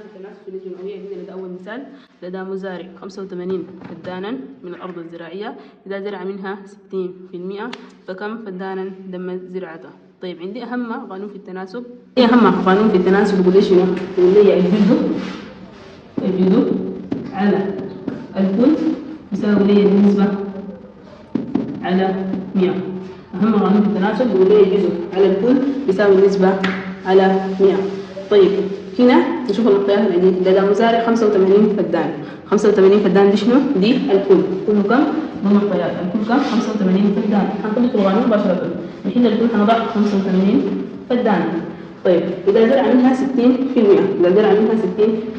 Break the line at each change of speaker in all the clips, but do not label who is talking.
التناسب في النسبة المئوية. عندنا ده أول مثال، لدى مزارع 85 فدانا من الأرض الزراعية، إذا زرع منها 60% فكم فدانا تم زراعته. طيب عندي أهم قانون في التناسب، يقول لي شنو؟ يقول لي الجزء على الكل يساوي لي النسبة على 100. أهم قانون في التناسب يقول لي الجزء على الكل يساوي النسبة على 100. طيب هنا نشوف المقياس الجديد، لدى مزارع 85 فدان. 85 فدان دي شنو؟ دي الكل. كله كم؟ بالمقياس الكل كم؟ 85 فدان. حنطبق القانون مباشرة. نحل الكل حنضع 85 فدان. طيب إذا زرع منها 60%،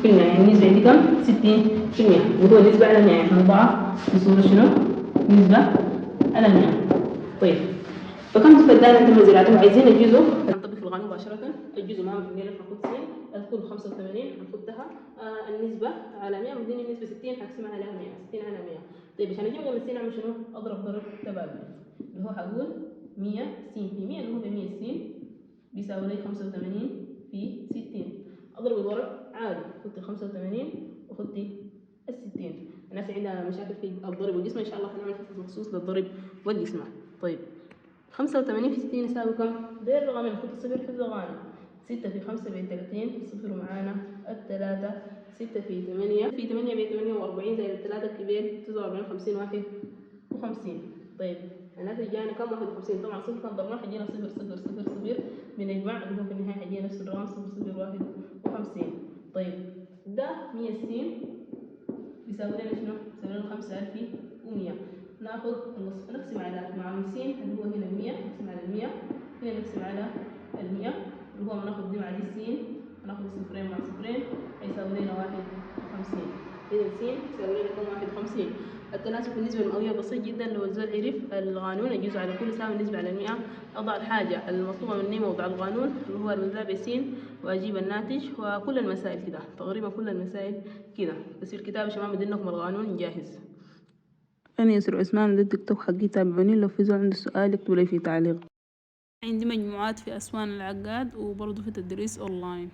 يعني النسبة عندي كم؟ 60%، وهو النسبة على 100، يعني حنضعها بصورة شنو؟ نسبة على 100. طيب فكم فدان تم زراعته؟ عايزين الجزء، نطبق في القانون مباشرة. الجزء ما مدينا حنحط سين، الكل 85 حنحطها النسبة على 100، مديني النسبة 60 حقسمها على 100، 60 على 100. طيب عشان اجيب قيمة السين اعمل شنو؟ اضرب ضرب تبادل، اللي هو حقول 100 سين في 100 اللي هو ب 100 سين بيساوي لي 85 في 60. اضرب الضرب عادي، خدي 85 وخدي ال 60. الناس عندها مشاكل في الضرب والقسمة، ان شاء الله هنعمل حصص مخصوص للضرب والقسمة. طيب 85 في 60 يساوي كم؟ دير الرقمين، نحط الصفر في الرقم. 6 في 5 ب 30، صفر معانا الثلاثة. 6 في 8 ب 48 زائد الثلاثة الكبير 49، 50 51. طيب الناتج جانا كم؟ 51. طبعا صفر كان ضربناه حيجينا 0 0 0 0، بنجمع اللي هو في النهاية حيجينا نفس الرقم 0 0 51. طيب ده 100 سين بيساوي لنا شنو؟ بيساوي لنا 5100. ناخذ النصف نقسم على مع 50 اللي هو هنا 100، نقسم على 100، هنا نقسم على 100 اللي هو بناخذ دي مع دي سين، هناخذ صفرين مع صفرين هيساوي لنا 51. إذا سين يساوي لنا كم؟ 51. التناسب بالنسبة المئوية بسيط جدا. لو الزول عرف القانون الجزء على كل يساوي النسبة على 100، أضع الحاجة المطلوبة مني موضع القانون اللي هو المضارع سين وأجيب الناتج. وكل المسائل كده، تقريبا كل المسائل كده، بس في الكتاب يا شباب مدينكم القانون جاهز. أنا يسر عثمان، ده التيك توك حقي، تابعوني. لو في زول عنده سؤال يكتب لي في تعليق. عندي مجموعات في أسوان العقاد وبرضه في تدريس أونلاين.